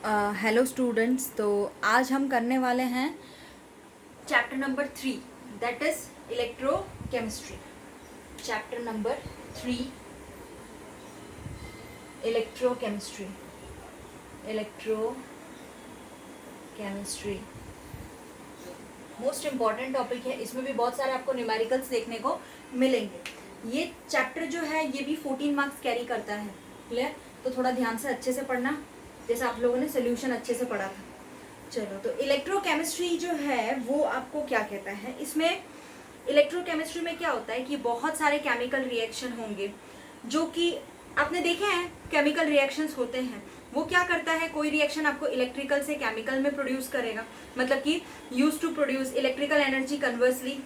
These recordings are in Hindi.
Hello students. तो आज हम करने वाले हैं chapter number 3, that is electrochemistry. Chapter number 3, electrochemistry. Electrochemistry most important topic है। इसमें भी बहुत सारे आपको न्यूमेरिकल्स देखने को मिलेंगे। ये चैप्टर जो है ये भी 14 मार्क्स कैरी करता है। क्लियर? तो थोड़ा ध्यान से अच्छे से पढ़ना, जैसे आप लोगों ने सोल्यूशन अच्छे से पढ़ा था। चलो, तो इलेक्ट्रोकेमिस्ट्री जो है वो आपको क्या कहता है, इसमें इलेक्ट्रोकेमिस्ट्री में क्या होता है कि बहुत सारे केमिकल रिएक्शन होंगे जो कि आपने देखे हैं केमिकल रिएक्शंस होते हैं। वो क्या करता है, कोई रिएक्शन आपको इलेक्ट्रिकल से केमिकल में प्रोड्यूस करेगा, मतलब कि use to produce electrical energy conversely,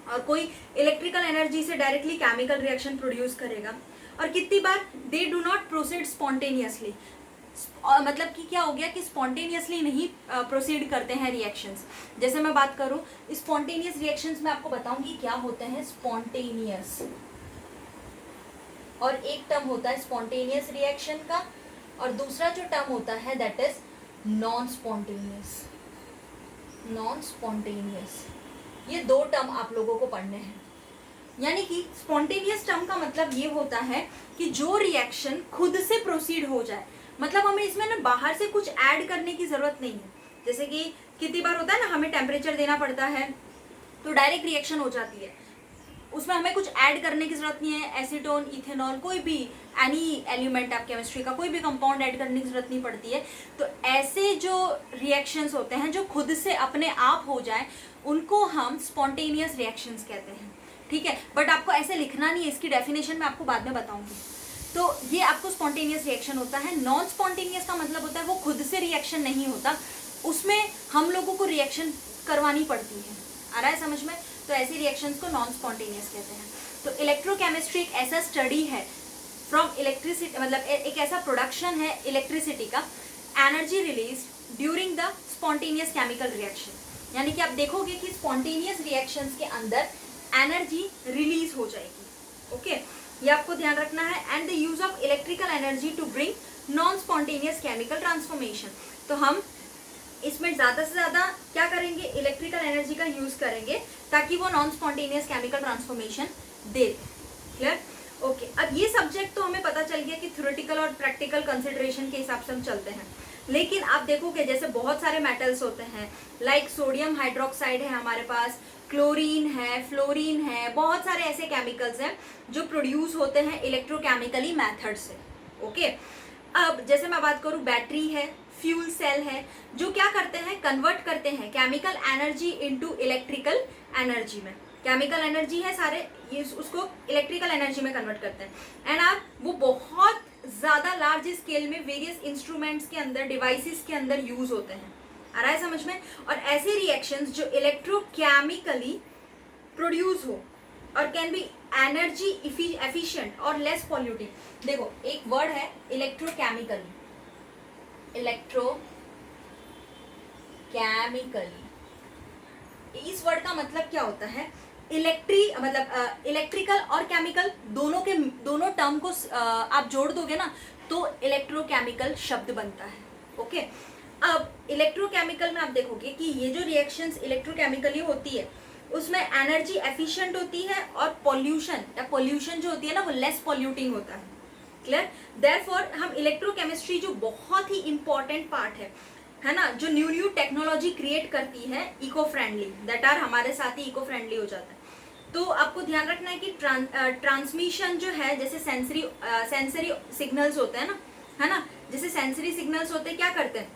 और कोई इलेक्ट्रिकल एनर्जी से डायरेक्टली केमिकल रिएक्शन प्रोड्यूस करेगा। और कितनी बार they do not proceed spontaneously, मतलब कि क्या हो गया कि स्पॉन्टेनियसली नहीं प्रोसीड करते हैं रिएक्शंस। जैसे मैं बात करूं स्पॉन्टेनियस रिएक्शंस में आपको बताऊंगी क्या होते हैं स्पॉन्टेनियस, और एक टर्म होता है स्पॉन्टेनियस रिएक्शन का, और दूसरा जो टर्म होता है that is non spontaneous. Non spontaneous, ये दो टर्म आप लोगों को पढ़ने हैं। यानी कि स्पॉन्टेनियस टर्म का मतलब ये होता है कि जो रिएक्शन खुद से प्रोसीड हो जाए, मतलब हमें इसमें ना बाहर से कुछ ऐड करने की जरूरत नहीं है। जैसे कि कितनी बार होता है ना, हमें टेम्परेचर देना पड़ता है तो डायरेक्ट रिएक्शन हो जाती है, उसमें हमें कुछ ऐड करने की जरूरत नहीं है। एसीटोन, इथेनॉल, कोई भी एनी एलिमेंट आप केमिस्ट्री का कोई भी कंपाउंड ऐड करने की जरूरत नहीं पड़ती है। तो ऐसे जो रिएक्शंस होते हैं जो खुद से अपने आप हो जाए उनको हम स्पॉन्टेनियस रिएक्शंस कहते हैं। ठीक है, बट आपको ऐसे लिखना नहीं है, इसकी डेफिनेशन मैं आपको बाद में बताऊंगी। तो ये आपको स्पॉन्टेनियस रिएक्शन होता है। नॉन स्पॉन्टेनियस का मतलब होता है वो खुद से रिएक्शन नहीं होता, उसमें हम लोगों को रिएक्शन करवानी पड़ती है। आ रहा है समझ में? तो ऐसी रिएक्शंस को नॉन स्पॉन्टेनियस कहते हैं। तो इलेक्ट्रोकेमिस्ट्री एक ऐसा स्टडी है फ्रॉम इलेक्ट्रिसिटी, मतलब एक ऐसा प्रोडक्शन है इलेक्ट्रिसिटी का, energy release during the spontaneous chemical reaction. यानी कि आप देखोगे कि स्पॉन्टेनियस रिएक्शंस के अंदर एनर्जी रिलीज हो जाएगी। ओके, ये आपको ध्यान रखना है। And the use of electrical energy to bring non spontaneous chemical transformation. तो हम इसमें ज्यादा से ज्यादा क्या करेंगे, इलेक्ट्रिकल एनर्जी का यूज करेंगे ताकि वो नॉन स्पॉन्टेनियस केमिकल ट्रांसफॉर्मेशन दे। क्लियर? ओके, अब ये सब्जेक्ट तो हमें पता चल गया कि थ्योरेटिकल और प्रैक्टिकल कंसिडरेशन के हिसाब से हम चलते हैं। लेकिन आप देखोगे जैसे बहुत सारे मेटल्स होते हैं, लाइक सोडियम हाइड्रोक्साइड है हमारे पास, क्लोरीन है, फ्लोरीन है, बहुत सारे ऐसे केमिकल्स हैं जो प्रोड्यूस होते हैं इलेक्ट्रोकेमिकली मेथड से। ओके, अब जैसे मैं बात करूं बैटरी है, फ्यूल सेल है, जो क्या करते हैं, कन्वर्ट करते हैं chemical energy into electrical energy में। केमिकल एनर्जी है सारे, ये उसको इलेक्ट्रिकल एनर्जी में कन्वर्ट करते हैं। एंड आप वो बहुत ज्यादा लार्ज स्केल में वेरियस इंस्ट्रूमेंट्स के अंदर, डिवाइसेस के अंदर यूज होते हैं। आ रहा है समझ में? और ऐसे रिएक्शंस जो इलेक्ट्रोकेमिकली प्रोड्यूस हो और कैन बी एनर्जी एफिशिएंट और लेस पॉल्यूटिंग। देखो एक वर्ड है इलेक्ट्रोकेमिकली, इलेक्ट्रोकेमिकली, इस वर्ड का मतलब क्या होता है, इलेक्ट्रिकल और केमिकल दोनों टर्म को आप जोड़ दोगे ना तो इलेक्ट्रोकेमिकल शब्द बनता है। ओके, अब इलेक्ट्रोकेमिकल में आप देखोगे कि ये जो रिएक्शंस इलेक्ट्रोकेमिकली होती है उसमें एनर्जी एफिशिएंट होती है और पोल्यूशन जो होती है ना वो लेस पॉल्यूटिंग होता है। क्लियर? देयरफॉर हम इलेक्ट्रोकेमिस्ट्री जो बहुत ही इंपॉर्टेंट पार्ट है ना, जो न्यू टेक्नोलॉजी क्रिएट करती है इको फ्रेंडली, दैट आर हमारे साथ ही इको फ्रेंडली हो जाता है। तो आपको ध्यान रखना है कि ट्रांसमिशन जो है, जैसे सेंसरी सिग्नल्स होते हैं ना, है ना, जैसे सेंसरी सिग्नल्स होते हैं क्या करते हैं,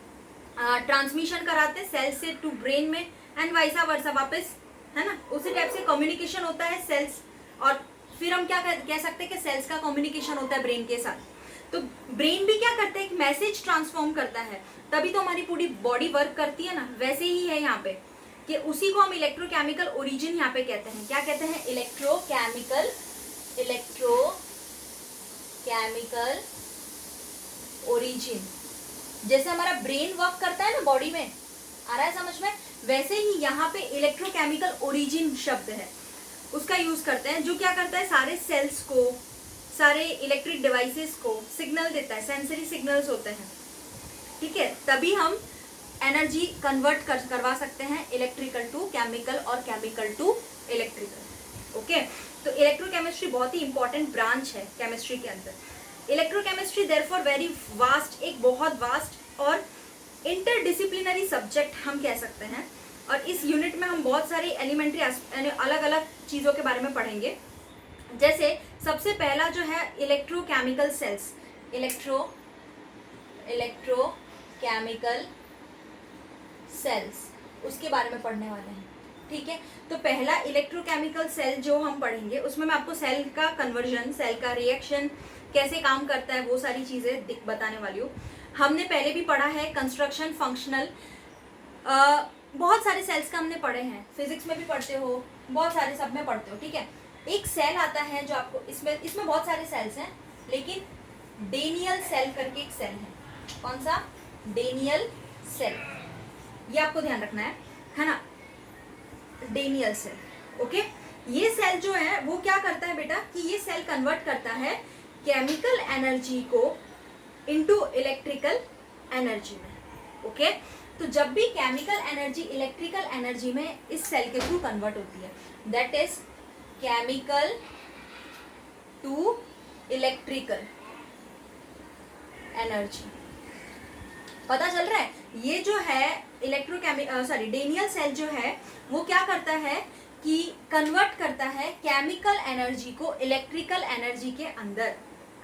ट्रांसमिशन कराते हैं सेल्स से टू ब्रेन में एंड वाइसा वर्सा वापस, है ना, उसी टाइप से कम्युनिकेशन होता है सेल्स, और फिर हम क्या कह सकते हैं कि सेल्स का कम्युनिकेशन होता है ब्रेन के साथ। तो ब्रेन भी क्या करता है, एक मैसेज ट्रांसफॉर्म करता है, तभी तो हमारी पूरी बॉडी वर्क करती है ना। वैसे ही है यहाँ पे कि उसी को हम इलेक्ट्रोकेमिकल ओरिजिन यहाँ पे कहते हैं। क्या कहते हैं? Electrochemical origin. जैसे हमारा ब्रेन वर्क करता है ना बॉडी में, आ रहा है समझ में, वैसे ही यहाँ पे इलेक्ट्रोकेमिकल ओरिजिन शब्द है, उसका यूज करते हैं, जो क्या करता है सारे सेल्स को, सारे इलेक्ट्रिक डिवाइसेस को सिग्नल देता है, सेंसरी सिग्नल्स होते हैं। ठीक है, तभी हम एनर्जी कन्वर्ट करवा सकते हैं इलेक्ट्रिकल टू केमिकल और केमिकल टू इलेक्ट्रिकल। ओके, तो इलेक्ट्रोकेमिस्ट्री बहुत ही इंपॉर्टेंट ब्रांच है केमिस्ट्री के अंदर। इलेक्ट्रोकेमिस्ट्री देयरफॉर वेरी वास्ट, एक बहुत वास्ट और इंटरडिसिप्लिनरी सब्जेक्ट हम कह सकते हैं। और इस यूनिट में हम बहुत सारी एलिमेंट्री अलग अलग चीज़ों के बारे में पढ़ेंगे। जैसे सबसे पहला जो है इलेक्ट्रोकेमिकल सेल्स, इलेक्ट्रोकेमिकल सेल्स, उसके बारे में पढ़ने वाले हैं। ठीक है, तो पहला इलेक्ट्रोकेमिकल सेल जो हम पढ़ेंगे उसमें मैं आपको सेल का कन्वर्जन, सेल का रिएक्शन कैसे काम करता है, वो सारी चीज़ें बताने वाली हूँ। हमने पहले भी पढ़ा है कंस्ट्रक्शन, फंक्शनल, बहुत सारे सेल्स का हमने पढ़े हैं, फिजिक्स में भी पढ़ते हो, बहुत सारे सब में पढ़ते हो। ठीक है, एक सेल आता है जो आपको इसमें बहुत सारे सेल्स हैं, लेकिन डेनियल सेल करके एक सेल है। कौन सा? डेनियल सेल, ये आपको ध्यान रखना है ना, डेनियल सेल। ओके, ये सेल जो है वो क्या करता है बेटा कि ये सेल कन्वर्ट करता है केमिकल एनर्जी को इनटू इलेक्ट्रिकल एनर्जी में। ओके, तो जब भी केमिकल एनर्जी इलेक्ट्रिकल एनर्जी में इस सेल के थ्रू कन्वर्ट होती है, that is chemical to electrical energy. पता चल रहा है? ये जो है डेनियल सेल जो है वो क्या करता है कि कन्वर्ट करता है केमिकल एनर्जी को इलेक्ट्रिकल एनर्जी के अंदर।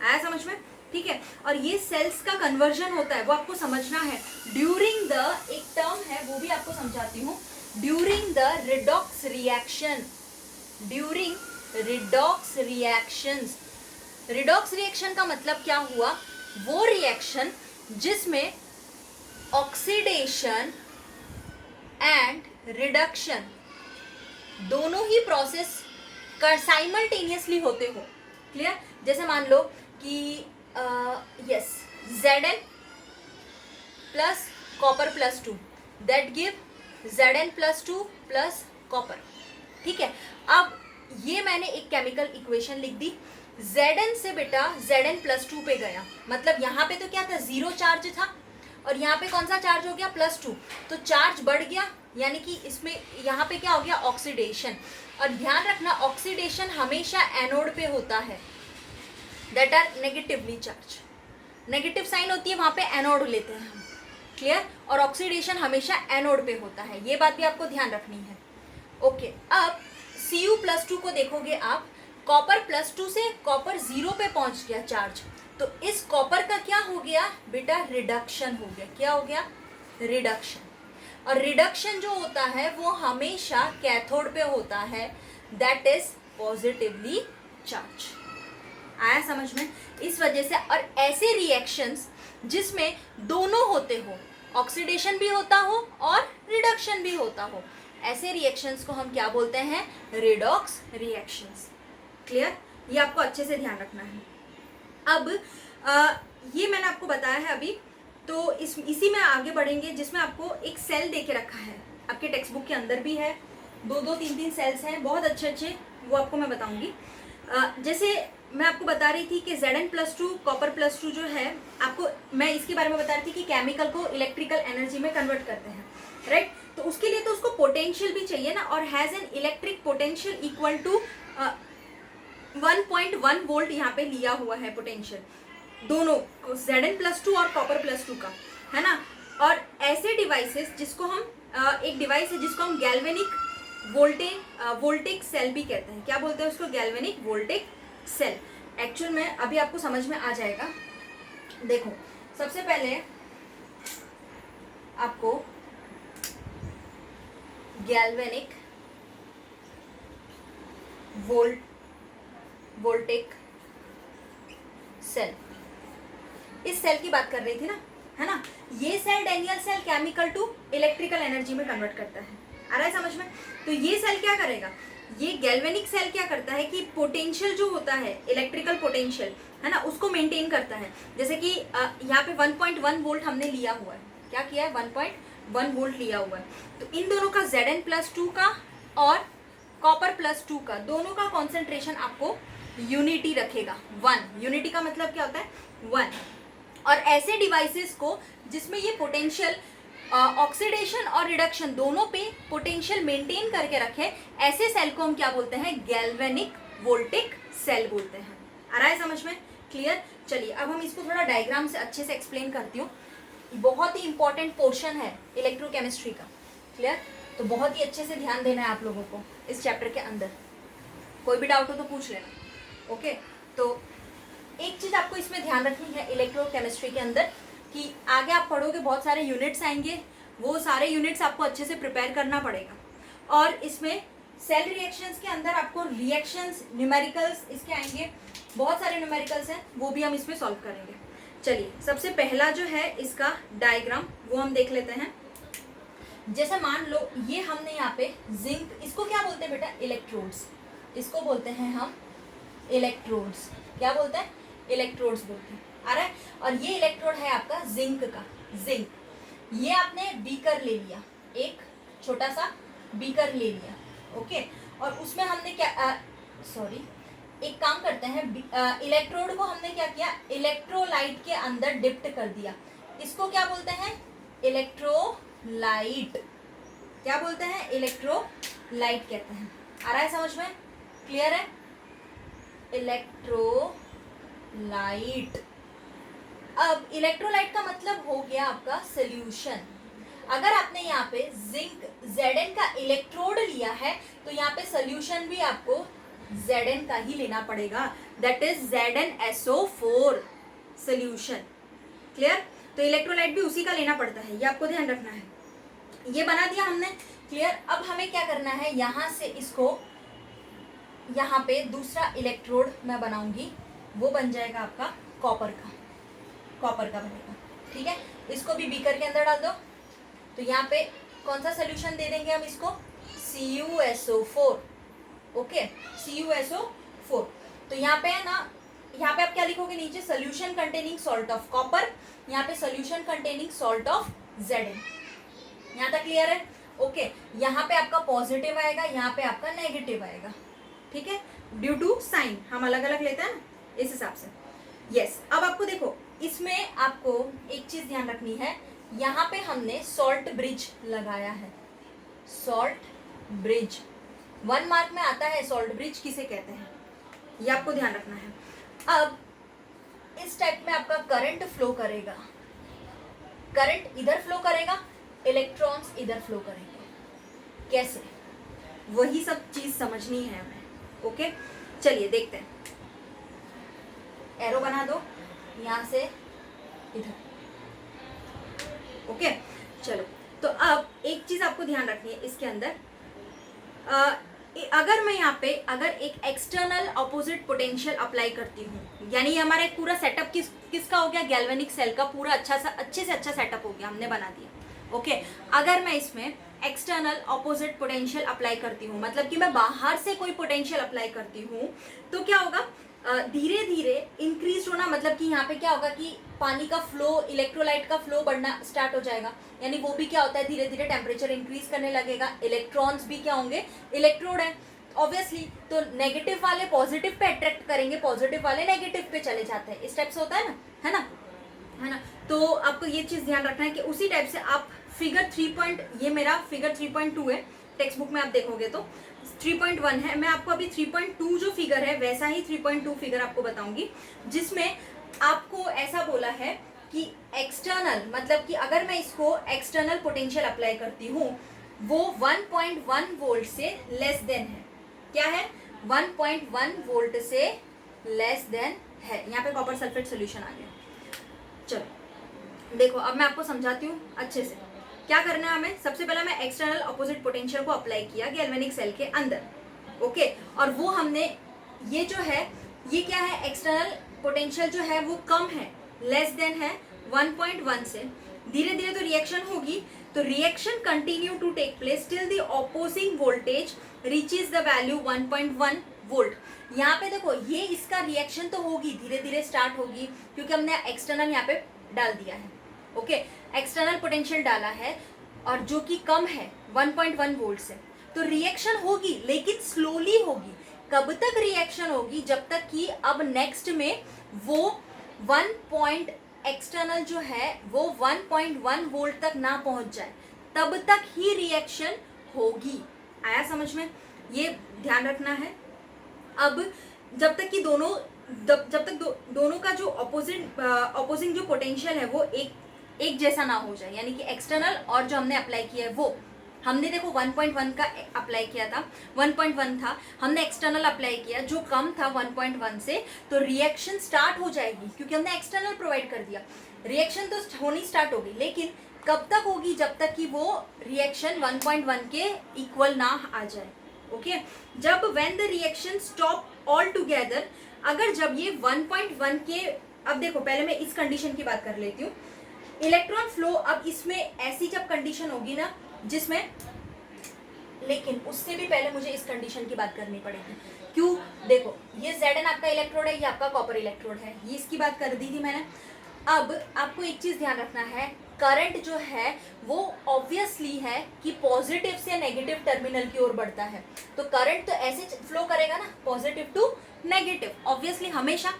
आया समझ में? ठीक है, और ये सेल्स का कन्वर्जन होता है वो आपको समझना है ड्यूरिंग द, एक टर्म है वो भी आपको समझाती हूँ, during the redox reaction. During redox reactions, redox reaction का मतलब क्या हुआ? वो रिएक्शन जिसमें ऑक्सीडेशन एंड रिडक्शन दोनों ही प्रोसेस साइमल्टेनियसली होते हो। क्लियर? जैसे मान लो कि yes, Zn plus copper plus 2 that give Zn plus 2 plus copper. ठीक है, अब ये मैंने एक केमिकल इक्वेशन लिख दी, Zn से बेटा Zn प्लस 2 पे गया, मतलब यहाँ पे तो क्या था, जीरो चार्ज था, और यहाँ पे कौन सा चार्ज हो गया? प्लस 2, तो चार्ज बढ़ गया, यानी कि इसमें यहाँ पे क्या हो गया? ऑक्सीडेशन। और ध्यान रखना ऑक्सीडेशन हमेशा एनोड पे होता है, that are negatively charge, negative sign होती है वहाँ पे एनोड लेते हैं हम। क्लियर? और ऑक्सीडेशन हमेशा एनोड पे होता है, ये बात भी आपको ध्यान रखनी है। ओके, अब Cu+2 को देखोगे आप, कॉपर प्लस 2 से कॉपर 0 पे पहुंच गया चार्ज, तो इस कॉपर का क्या हो गया बेटा? रिडक्शन हो गया। क्या हो गया? रिडक्शन। और रिडक्शन जो होता है वो हमेशा कैथोड पे होता है, दैट इज पॉजिटिवली चार्ज। आया समझ में? इस वजह से, और ऐसे रिएक्शंस जिसमें दोनों होते हो, ऑक्सीडेशन भी होता हो और रिडक्शन भी होता हो, ऐसे रिएक्शंस को हम क्या बोलते हैं? Redox reactions. क्लियर? ये आपको अच्छे से ध्यान रखना है। अब ये मैंने आपको बताया है अभी, तो इसी में आगे बढ़ेंगे, जिसमें आपको एक सेल दे के रखा है, आपके टेक्स्ट बुक के अंदर भी है, 2-2, 3-3 सेल्स हैं, बहुत अच्छे अच्छे, वो आपको मैं बताऊंगी। जैसे मैं आपको बता रही थी कि Zn+2 कॉपर प्लस 2 जो है, आपको मैं इसके बारे में बता रही थी कि केमिकल को इलेक्ट्रिकल एनर्जी में कन्वर्ट करते हैं, राइट? तो उसके लिए तो उसको पोटेंशियल भी चाहिए ना, और has an electric potential equal to 1.1 volt यहाँ पे लिया हुआ है पोटेंशियल, दोनों Zn+2 और कॉपर प्लस 2 का, है ना। और ऐसे डिवाइसेस जिसको हम एक डिवाइस है जिसको हम गैल्वेनिक वोल्टेक सेल भी कहते हैं। क्या बोलते हैं उसको? Galvanic voltaic cell. एक्चुअल में अभी आपको समझ में आ जाएगा। देखो, सबसे पहले आपको गैल्वेनिक वोल्टेक सेल, इस सेल की बात कर रही थी ना, है ना। ये cell Daniell cell chemical to electrical energy में कन्वर्ट करता है। आ रहा है समझ में? तो ये सेल क्या करेगा? ये गैल्वेनिक सेल क्या करता है कि पोटेंशियल जो होता है, इलेक्ट्रिकल पोटेंशियल, है ना, उसको मेंटेन करता है। जैसे कि यहाँ पे 1.1 वोल्ट हमने लिया हुआ है। क्या किया है? 1.1 वोल्ट लिया हुआ है। तो इन दोनों का Zn+2 का और कॉपर प्लस 2 का, दोनों का कॉन्सेंट्रेशन आपको यूनिटी रखेगा, 1। यूनिटी का मतलब क्या होता है? 1। और ऐसे डिवाइसेस को जिसमें ये पोटेंशियल ऑक्सीडेशन और रिडक्शन दोनों पे पोटेंशियल मेंटेन करके रखे, ऐसे सेल को हम क्या बोलते हैं, गैल्वेनिक वोल्टिक सेल बोलते हैं। आ रहा है समझ में? क्लियर? चलिए अब हम इसको थोड़ा डायग्राम से अच्छे से एक्सप्लेन करती हूँ। बहुत ही इंपॉर्टेंट पोर्शन है इलेक्ट्रोकेमिस्ट्री का। क्लियर? तो बहुत ही अच्छे से ध्यान देना है आप लोगों को इस चैप्टर के अंदर। कोई भी डाउट हो तो पूछ लेना। ओके, तो एक चीज आपको इसमें ध्यान रखनी है इलेक्ट्रोकेमिस्ट्री के अंदर कि आगे आप पढ़ोगे बहुत सारे यूनिट्स आएंगे, वो सारे यूनिट्स आपको अच्छे से प्रिपेयर करना पड़ेगा। और इसमें सेल रिएक्शंस के अंदर आपको रिएक्शंस, न्यूमेरिकल्स इसके आएंगे, बहुत सारे न्यूमेरिकल्स हैं, वो भी हम इसमें सॉल्व करेंगे। चलिए सबसे पहला जो है इसका डायग्राम वो हम देख लेते हैं। जैसे मान लो ये हमने यहाँ पे जिंक, इसको क्या बोलते हैं बेटा, इलेक्ट्रोड्स, इसको बोलते हैं हम इलेक्ट्रोड्स। क्या बोलते हैं? इलेक्ट्रोड्स बोलते हैं। आ रहा है? और ये इलेक्ट्रोड है आपका जिंक का, जिंक। ये आपने बीकर ले लिया, एक छोटा सा बीकर ले लिया। ओके, और उसमें हमने क्या एक काम करते हैं, इलेक्ट्रोड को हमने क्या किया, इलेक्ट्रोलाइट के अंदर डिप्ट कर दिया। इसको क्या बोलते हैं? इलेक्ट्रोलाइट। क्या बोलते हैं? इलेक्ट्रोलाइट कहते हैं। आ रहा है समझ में? क्लियर है? इलेक्ट्रोलाइट। अब इलेक्ट्रोलाइट का मतलब हो गया आपका सोल्यूशन। अगर आपने यहाँ पे जिंक Zn का इलेक्ट्रोड लिया है तो यहाँ पे सोल्यूशन भी आपको Zn का ही लेना पड़ेगा, that is ZnSO4 solution. Clear? तो इलेक्ट्रोलाइट भी उसी का लेना पड़ता है, ये आपको ध्यान रखना है। ये बना दिया हमने। क्लियर? अब हमें क्या करना है, यहाँ से इसको, यहाँ पे दूसरा इलेक्ट्रोड मैं बनाऊंगी, वो बन जाएगा आपका कॉपर का, कॉपर का बनेगा। ठीक है, इसको भी बीकर के अंदर डाल दो। तो यहाँ पे कौन सा सोल्यूशन दे देंगे हम इसको, CuSO4। Okay, CuSO4। तो यहाँ पे है ना, यहाँ पे आप क्या लिखोगे नीचे, solution containing salt of copper, यहाँ पे solution containing salt of Zn। यहाँ तक क्लियर है? ओके, यहाँ पे आपका पॉजिटिव आएगा, यहाँ पे आपका नेगेटिव आएगा। ठीक है, ड्यू टू साइन हम अलग अलग लेते हैं ना, इस हिसाब से। यस, अब आपको देखो इसमें आपको एक चीज ध्यान रखनी है, यहाँ पे हमने सॉल्ट ब्रिज लगाया है। सॉल्ट ब्रिज 1 मार्क में आता है, सॉल्ट ब्रिज किसे कहते हैं, ये आपको ध्यान रखना है। अब इस टाइप में आपका करंट फ्लो करेगा, करंट इधर फ्लो करेगा, इलेक्ट्रॉन्स इधर फ्लो करेंगे। कैसे? वही सब चीज समझनी है हमें। ओके, चलिए देखते हैं। एरो बना दो यहाँ से इधर। ओके, चलो तो अब एक चीज आपको ध्यान रखनी है इसके अंदर, अगर मैं यहाँ पे अगर एक एक्सटर्नल ऑपोजिट पोटेंशियल अप्लाई करती हूँ, यानी हमारा एक पूरा सेटअप किसका हो गया, गैल्वेनिक सेल का पूरा अच्छे से अच्छा सेटअप हो गया, हमने बना दिया। ओके, अगर मैं इसमें एक्सटर्नल ऑपोजिट पोटेंशियल अप्लाई करती हूँ, मतलब कि मैं बाहर से कोई पोटेंशियल अप्लाई करती हूँ, तो क्या होगा, धीरे धीरे इंक्रीज होना, मतलब कि यहाँ पे क्या होगा कि पानी का फ्लो, इलेक्ट्रोलाइट का फ्लो बढ़ना स्टार्ट हो जाएगा, यानी वो भी क्या होता है, धीरे धीरे टेम्परेचर इंक्रीज करने लगेगा। इलेक्ट्रॉन्स भी क्या होंगे, इलेक्ट्रोड है ऑब्वियसली, तो नेगेटिव वाले पॉजिटिव पे अट्रैक्ट करेंगे, पॉजिटिव वाले नेगेटिव पे चले जाते हैं। इस टाइप से होता है ना, है ना, है ना। तो आपको ये चीज ध्यान रखना है कि उसी टाइप से आप फिगर 3 ये मेरा फिगर 3.2 है, टेक्स्ट बुक में आप देखोगे तो 3.1 है, मैं आपको अभी 3.2 जो फिगर है वैसा ही 3.2 फिगर आपको बताऊंगी, जिसमें आपको ऐसा बोला है कि एक्सटर्नल, मतलब कि अगर मैं इसको एक्सटर्नल पोटेंशियल अप्लाई करती हूँ वो 1.1 वोल्ट से लेस देन है। क्या है? 1.1 वोल्ट से लेस देन है। यहाँ पे कॉपर सल्फेट सोल्यूशन आ गया। चलो देखो, अब मैं आपको समझाती हूँ अच्छे से। क्या करना है हमें, सबसे पहले मैं एक्सटर्नल ऑपोजिट पोटेंशियल को अप्लाई किया गैल्वेनिक सेल के अंदर। ओके, और वो हमने, ये जो है ये क्या है, एक्सटर्नल पोटेंशियल जो है वो कम है, लेस देन है 1.1 से। धीरे धीरे तो रिएक्शन होगी, तो reaction continue to take place till the opposing voltage reaches the value 1.1 volt. यहाँ पे देखो, ये इसका रिएक्शन तो होगी, धीरे धीरे स्टार्ट होगी, क्योंकि हमने एक्सटर्नल यहाँ पे डाल दिया है। ओके, एक्सटर्नल पोटेंशियल डाला है और जो कि कम है 1.1 वोल्ट से, तो रिएक्शन होगी लेकिन स्लोली होगी। कब तक रिएक्शन होगी, जब तक कि अब नेक्स्ट में वो एक्सटर्नल जो है वो 1.1 वोल्ट तक ना पहुंच जाए तब तक ही रिएक्शन होगी। आया समझ में? ये ध्यान रखना है। अब जब तक कि दोनों का जो ऑपोजिंग जो पोटेंशियल है वो एक जैसा ना हो जाए, यानी कि एक्सटर्नल और जो हमने अप्लाई किया है वो, हमने देखो 1.1 का अप्लाई किया था, 1.1 था, हमने एक्सटर्नल अप्लाई किया जो कम था 1.1 से, तो रिएक्शन स्टार्ट हो जाएगी क्योंकि हमने एक्सटर्नल प्रोवाइड कर दिया। रिएक्शन तो होनी स्टार्ट होगी, लेकिन कब तक होगी? जब तक कि वो रिएक्शन 1.1 के इक्वल ना आ जाए। ओके, जब when the reaction stop all together, अगर जब ये 1.1 के, अब देखो पहले मैं इस कंडीशन की बात कर लेती हूँ, इलेक्ट्रॉन फ्लो, अब इसमें ऐसी जब कंडीशन होगी ना जिसमें, लेकिन उससे भी पहले मुझे इस कंडीशन की बात करनी पड़ेगी। क्यों? देखो ये Zn आपका इलेक्ट्रोड है, ये आपका कॉपर इलेक्ट्रोड है, ये इसकी बात कर दी थी मैंने। अब आपको एक चीज ध्यान रखना है, करंट जो है वो ऑब्वियसली है कि पॉजिटिव से नेगेटिव टर्मिनल की ओर बढ़ता है, तो करंट तो ऐसे फ्लो करेगा ना, पॉजिटिव टू नेगेटिव ऑब्वियसली हमेशा।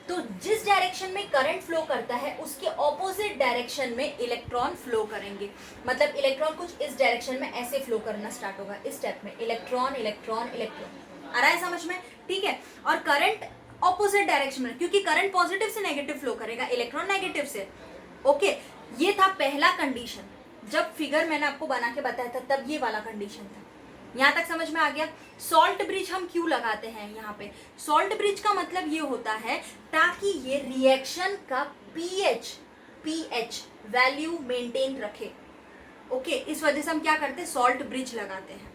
तो जिस डायरेक्शन में करंट फ्लो करता है उसके ऑपोजिट डायरेक्शन में इलेक्ट्रॉन फ्लो करेंगे। मतलब इलेक्ट्रॉन कुछ इस डायरेक्शन में ऐसे फ्लो करना स्टार्ट होगा, इस स्टेप में इलेक्ट्रॉन इलेक्ट्रॉन इलेक्ट्रॉन। आ रहा है समझ में? ठीक है। और करंट ऑपोजिट डायरेक्शन में, क्योंकि करंट पॉजिटिव से नेगेटिव फ्लो करेगा, इलेक्ट्रॉन नेगेटिव से। ओके, ये था पहला कंडीशन। जब फिगर मैंने आपको बना के बताया था तब ये वाला कंडीशन था। यहाँ तक समझ में आ गया? सॉल्ट ब्रिज हम क्यों लगाते हैं यहाँ पे? सॉल्ट ब्रिज का मतलब ये होता है ताकि ये रिएक्शन का पीएच वैल्यू मेंटेन रखे। ओके, इस वजह से हम क्या करते हैं? सॉल्ट ब्रिज लगाते हैं।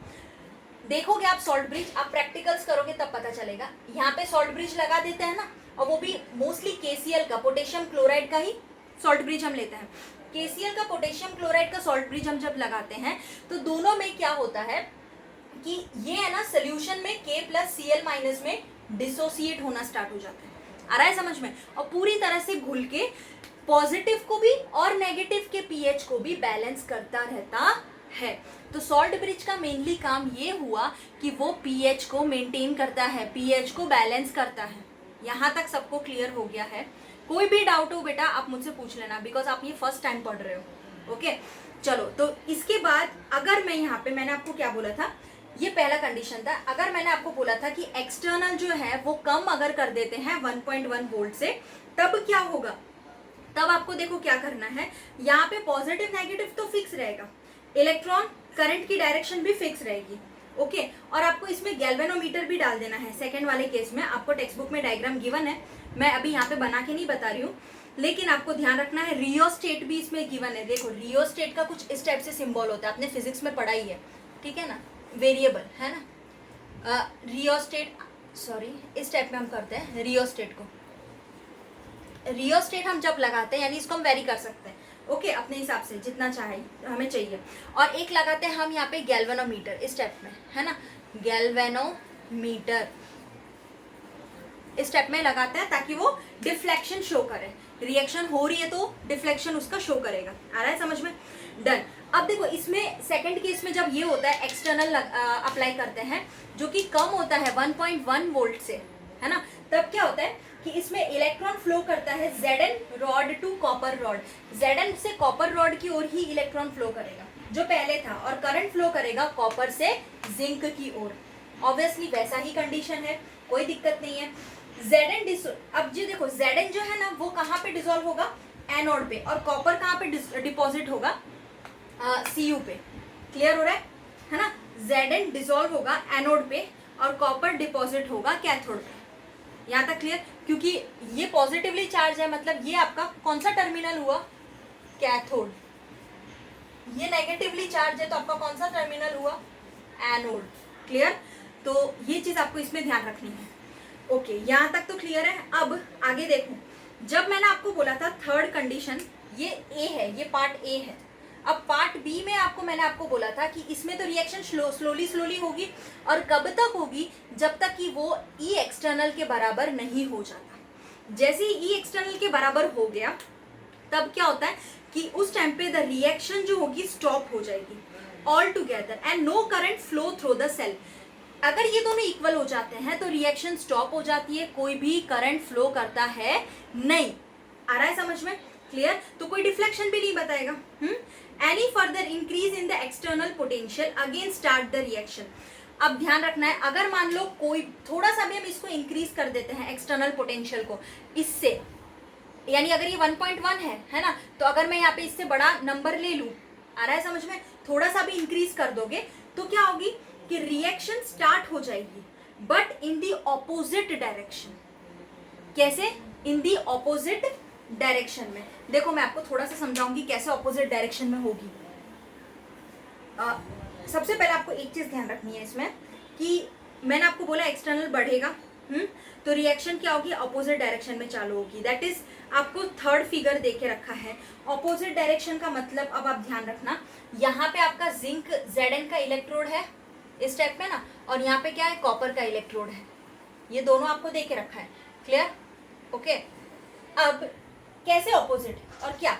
देखोगे आप सॉल्ट ब्रिज, आप प्रैक्टिकल्स करोगे तब पता चलेगा। यहाँ पे सॉल्ट ब्रिज लगा देते हैं ना, और वो भी मोस्टली KCl का, पोटेशियम क्लोराइड का ही सॉल्ट ब्रिज हम लेते हैं। KCl का, पोटेशियम क्लोराइड का सॉल्ट ब्रिज हम जब लगाते हैं तो दोनों में क्या होता है कि ये है ना सोल्यूशन में K प्लस Cl माइनस में डिसोसिएट होना स्टार्ट हो जाता है। आ रहा है समझ में? और पूरी तरह से घुल के पॉजिटिव को भी और नेगेटिव के पीएच को भी बैलेंस करता रहता है। तो सॉल्ट ब्रिज का मेनली काम ये हुआ कि वो पीएच को मेंटेन करता है, पीएच को बैलेंस करता है। यहाँ तक सबको क्लियर हो गया है? कोई भी डाउट हो बेटा आप मुझसे पूछ लेना, बिकॉज आप ये फर्स्ट टाइम पढ़ रहे हो। ओके चलो, तो इसके बाद अगर मैं यहाँ पे, मैंने आपको क्या बोला था, ये पहला कंडीशन था। अगर मैंने आपको बोला था कि एक्सटर्नल जो है वो कम अगर कर देते हैं 1.1 वोल्ट से, तब क्या होगा? तब आपको देखो क्या करना है, यहाँ पे पॉजिटिव नेगेटिव तो फिक्स रहेगा, इलेक्ट्रॉन करंट की डायरेक्शन भी फिक्स रहेगी। ओके, और आपको इसमें गैल्वेनोमीटर भी डाल देना है। सेकंड वाले केस में आपको टेक्स्ट बुक में डायग्राम गिवन है, मैं अभी यहाँ पे बना के नहीं बता रही हूँ, लेकिन आपको ध्यान रखना है रियोस्टेट भी इसमें गिवन है। देखो रियोस्टेट का कुछ इस टाइप से सिंबल होता है, आपने फिजिक्स में पढ़ा ही है, ठीक है ना, वेरिएबल है ना, रियोस्टेट, सॉरी इस टाइप में हम करते हैं रियोस्टेट को। रियोस्टेट हम जब लगाते हैं यानी इसको हम वेरी कर सकते हैं, ओके, अपने हिसाब से जितना चाहे हमें चाहिए। और एक लगाते हैं हम यहाँ पे गैल्वेनोमीटर, इस टाइप में है ना, गैल्वेनोमीटर इस स्टेप में लगाते हैं ताकि वो डिफ्लेक्शन शो करे, रिएक्शन हो रही है तो डिफ्लेक्शन उसका शो करेगा। आ रहा है समझ में? डन। अब देखो इसमें सेकंड केस में जब ये होता है एक्सटर्नल अप्लाई करते हैं जो कि कम होता है 1.1 वोल्ट से, है ना, तब क्या होता है कि इसमें इलेक्ट्रॉन फ्लो करता है Zn rod to copper rod, Zn से कॉपर रॉड की ओर ही इलेक्ट्रॉन फ्लो करेगा जो पहले था, और करंट फ्लो करेगा कॉपर से जिंक की ओर। ऑब्वियसली वैसा ही कंडीशन है, कोई दिक्कत नहीं है। Zn अब जी देखो Zn जो है ना वो कहाँ पे डिसॉल्व होगा? एनोड पे, और कॉपर कहाँ पे डिपॉजिट होगा? Cu पे। क्लियर हो रहा है ना? Zn डिसॉल्व होगा एनोड पे और कॉपर डिपॉजिट होगा कैथोड पे। यहाँ तक क्लियर? क्योंकि ये पॉजिटिवली चार्ज है, मतलब ये आपका कौन सा टर्मिनल हुआ? कैथोड। ये नेगेटिवली चार्ज है तो आपका कौन सा टर्मिनल हुआ? एनोड। क्लियर? तो ये चीज आपको इसमें ध्यान रखनी है। ओके, यहाँ तक तो क्लियर है। अब आगे देखो, जब मैंने आपको बोला था थर्ड कंडीशन, ये ए है, ये पार्ट ए है। अब पार्ट बी में मैंने आपको बोला था कि इसमें तो रिएक्शन स्लोली होगी, और कब तक होगी? जब तक कि वो ई एक्सटर्नल के बराबर नहीं हो जाता। जैसे ही ई एक्सटर्नल के बराबर हो गया तब क्या होता है कि उस टाइम पे द रिएक्शन जो होगी स्टॉप हो जाएगी all together and no current flow through the cell. अगर ये दोनों इक्वल हो जाते हैं तो रिएक्शन स्टॉप हो जाती है, कोई भी करंट फ्लो करता है नहीं। आ रहा है समझ में? क्लियर? तो कोई डिफ्लेक्शन भी नहीं बताएगा। Any further increase in the external potential again start the reaction. अब ध्यान रखना है, अगर मान लो कोई थोड़ा सा भी हम इसको इंक्रीज कर देते हैं एक्सटर्नल पोटेंशियल को इससे, यानी अगर ये 1.1 है ना, तो अगर मैं यहाँ पे इससे बड़ा नंबर ले लूं, आ रहा है समझ में, थोड़ा सा भी इंक्रीज कर दोगे तो क्या होगी कि रिएक्शन स्टार्ट हो जाएगी, but in the opposite direction. कैसे? इन दी ऑपोजिट डायरेक्शन में। देखो मैं आपको थोड़ा सा समझाऊंगी कैसे ऑपोजिट डायरेक्शन में होगी। सबसे पहले आपको एक चीज ध्यान रखनी है इसमें कि मैंने आपको बोला एक्सटर्नल बढ़ेगा, तो रिएक्शन क्या होगी, अपोजिट डायरेक्शन में चालू होगी। दैट इज आपको थर्ड फिगर दे के रखा है। अपोजिट डायरेक्शन का मतलब, अब आप ध्यान रखना, यहाँ पे आपका जिंक Zn का इलेक्ट्रोड है इस टाइप में ना, और यहाँ पे क्या है, कॉपर का इलेक्ट्रोड है। ये दोनों आपको दे के रखा है, क्लियर? ओके। अब कैसे ऑपोजिट, और क्या,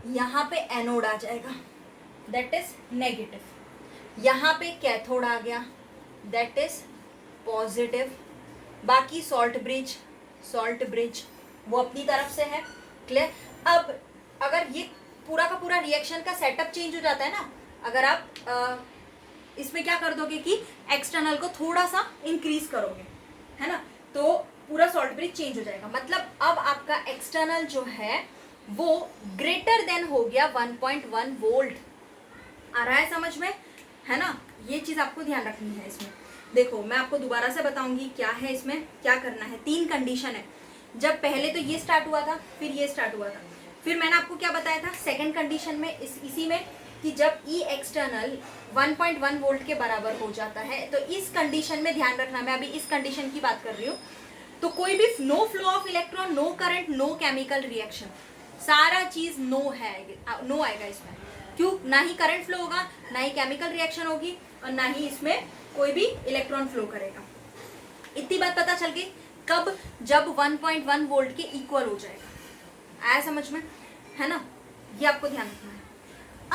यहाँ पे एनोड आ जाएगा, दैट इज नेगेटिव। यहाँ पे कैथोड आ गया, दैट इज पॉजिटिव। बाकी सॉल्ट ब्रिज वो अपनी तरफ से है, क्लियर? अब अगर ये पूरा का पूरा रिएक्शन का सेटअप चेंज हो जाता है ना, अगर आप इसमें क्या कर दोगे कि एक्सटर्नल को थोड़ा सा इंक्रीज करोगे, है ना, तो पूरा सॉल्ट ब्रिज चेंज हो जाएगा। मतलब अब आपका एक्सटर्नल जो है वो ग्रेटर देन हो गया 1.1 वोल्ट। आ रहा है समझ में, है ना? ये चीज आपको ध्यान रखनी है इसमें। देखो मैं आपको दोबारा से बताऊंगी क्या है इसमें, क्या करना है। 3 कंडीशन है। जब पहले तो ये स्टार्ट हुआ था, फिर ये स्टार्ट हुआ था, फिर मैंने आपको क्या बताया था सेकंड कंडीशन में, इसी में, कि जब ई एक्सटर्नल 1.1 वोल्ट के बराबर हो जाता है, तो इस कंडीशन में ध्यान रखना, मैं अभी इस कंडीशन की बात कर रही हूँ, तो कोई भी no flow of electron, no current, no chemical reaction, सारा चीज नो आएगा इसमें। क्यों? ना ही करंट फ्लो होगा, ना ही केमिकल रिएक्शन होगी, और ना ही इसमें कोई भी इलेक्ट्रॉन फ्लो करेगा। इतनी बात पता चल गई। कब? जब 1.1 वोल्ट के इक्वल हो जाएगा। आया समझ में, है ना? ये आपको ध्यान रखना है।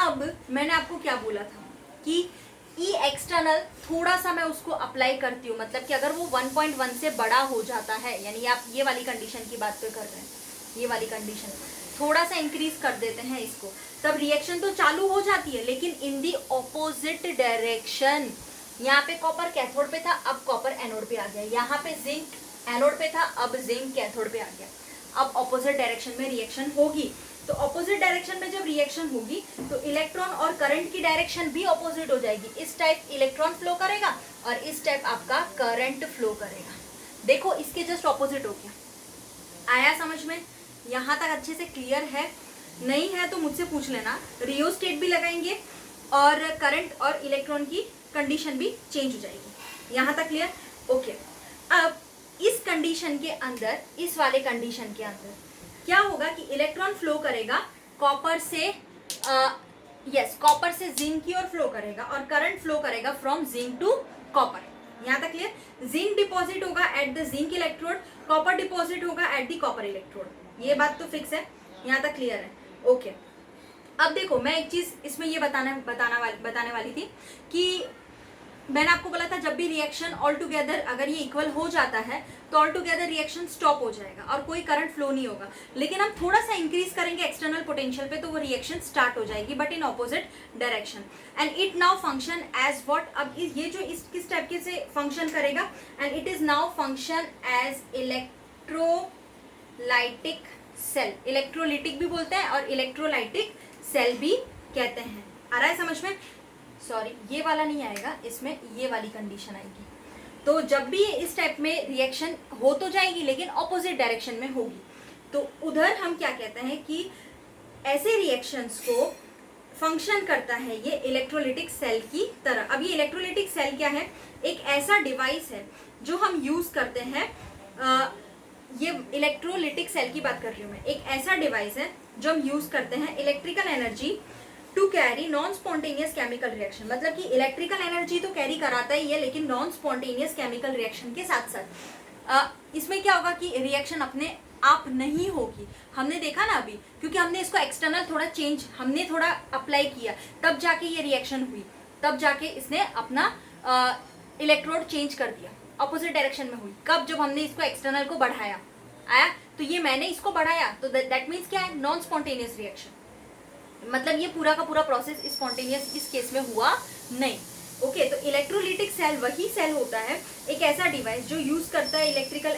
अब मैंने आपको क्या बोला था कि ई एक्सटर्नल थोड़ा सा मैं उसको अप्लाई करती हूँ, मतलब कि अगर वो 1.1 से बड़ा हो जाता है, यानी आप ये वाली कंडीशन की बात पे कर रहे हैं, ये वाली कंडीशन थोड़ा सा इंक्रीज कर देते हैं इसको, तब रिएक्शन तो चालू हो जाती है, लेकिन इन दी ऑपोजिट डायरेक्शन। यहाँ पे कॉपर कैथोड पे था, अब कॉपर एनोड पे आ गया। यहाँ पे जिंक एनोड पे था, अब जिंक कैथोड पे आ गया। अब ऑपोजिट डायरेक्शन में रिएक्शन होगी। तो ऑपोजिट डायरेक्शन में जब रिएक्शन होगी तो इलेक्ट्रॉन और करंट की डायरेक्शन भी ऑपोजिट हो जाएगी। इस टाइप इलेक्ट्रॉन फ्लो करेगा और इस टाइप आपका करंट फ्लो करेगा। देखो इसके जस्ट ऑपोजिट हो गया। आया समझ में? यहाँ तक अच्छे से क्लियर है? नहीं है तो मुझसे पूछ लेना। रियोस्टेट भी लगाएंगे और करंट और इलेक्ट्रॉन की कंडीशन भी चेंज हो जाएगी। यहाँ तक क्लियर? ओके। अब इस कंडीशन के अंदर, इस वाले कंडीशन के अंदर क्या होगा कि इलेक्ट्रॉन फ्लो करेगा कॉपर से, कॉपर से जिंक की ओर फ्लो करेगा, और करंट फ्लो करेगा फ्रॉम जिंक टू कॉपर। यहाँ तक क्लियर? जिंक डिपॉजिट होगा at the zinc electrode, copper deposit होगा एट द कॉपर इलेक्ट्रोड। ये बात तो फिक्स है, यहाँ तक क्लियर है? ओके। अब देखो मैं एक चीज इसमें ये बताने वाली थी कि मैंने आपको बोला था जब भी रिएक्शन ऑल टुगेदर अगर ये इक्वल हो जाता है तो ऑल टुगेदर रिएक्शन स्टॉप हो जाएगा और कोई करंट फ्लो नहीं होगा। लेकिन हम थोड़ा सा इंक्रीज करेंगे एक्सटर्नल पोटेंशियल पे तो वो रिएक्शन स्टार्ट हो जाएगी, but in opposite direction. And it now function as what? अब ये जो इस किस टाइप के से फंक्शन करेगा? And it is now function as electrolytic cell. Electrolytic भी बोलते हैं और इलेक्ट्रोलाइटिक सेल भी कहते हैं। आ रहा है समझ में? सॉरी ये वाला नहीं आएगा, इसमें ये वाली कंडीशन आएगी। तो जब भी इस टाइप में रिएक्शन हो तो जाएगी लेकिन ऑपोजिट डायरेक्शन में होगी, तो उधर हम क्या कहते हैं कि ऐसे रिएक्शंस को फंक्शन करता है ये इलेक्ट्रोलिटिक सेल की तरह। अब ये इलेक्ट्रोलिटिक सेल क्या है? एक ऐसा डिवाइस है जो हम यूज करते हैं, ये इलेक्ट्रोलिटिक सेल की बात कर रही हूँ मैं। एक ऐसा डिवाइस है जो हम यूज करते हैं electrical energy to carry non spontaneous chemical reaction. मतलब कि इलेक्ट्रिकल एनर्जी तो कैरी कराता ही है लेकिन नॉन स्पॉन्टेनियस केमिकल रिएक्शन के साथ साथ इसमें क्या होगा कि रिएक्शन अपने आप नहीं होगी। हमने देखा ना अभी, क्योंकि हमने इसको एक्सटर्नल थोड़ा चेंज, हमने थोड़ा अप्लाई किया, तब जाके ये रिएक्शन हुई, तब जाके इसने अपना इलेक्ट्रोड चेंज कर दिया, अपोजिट डायरेक्शन में हुई। कब? जब हमने इसको एक्सटर्नल को बढ़ाया, आया? तो ये मैंने इसको बढ़ाया तो दैट मीन्स क्या है, नॉन स्पॉन्टेनियस रिएक्शन, मतलब ये पूरा का पूरा प्रोसेस स्पॉन्टेनियस इस केस में हुआ नहीं। ओके, तो इलेक्ट्रोलिटिक सेल वही सेल होता है, एक ऐसा डिवाइस जो यूज करता है इलेक्ट्रिकल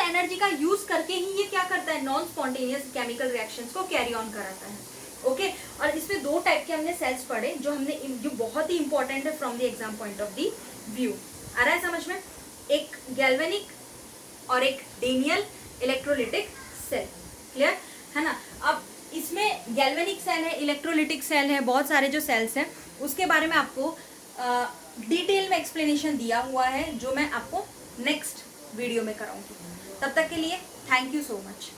एनर्जी का यूज करके ही ये क्या करता है, नॉन स्पॉन्टेनियस केमिकल रिएक्शंस को कैरी ऑन कराता है। ओके, और इसमें दो टाइप के हमने सेल्स पढ़े जो बहुत ही इंपॉर्टेंट है from the exam point of the view. आ रहा है समझ में? एक गैल्वेनिक और एक डेनियल इलेक्ट्रोलिटिक सेल। क्लियर है ना? अब इसमें गैल्वेनिक सेल है, इलेक्ट्रोलिटिक सेल है, बहुत सारे जो सेल्स हैं उसके बारे में आपको डिटेल में एक्सप्लेनेशन दिया हुआ है, जो मैं आपको नेक्स्ट वीडियो में कराऊंगी। तब तक के लिए थैंक यू सो मच।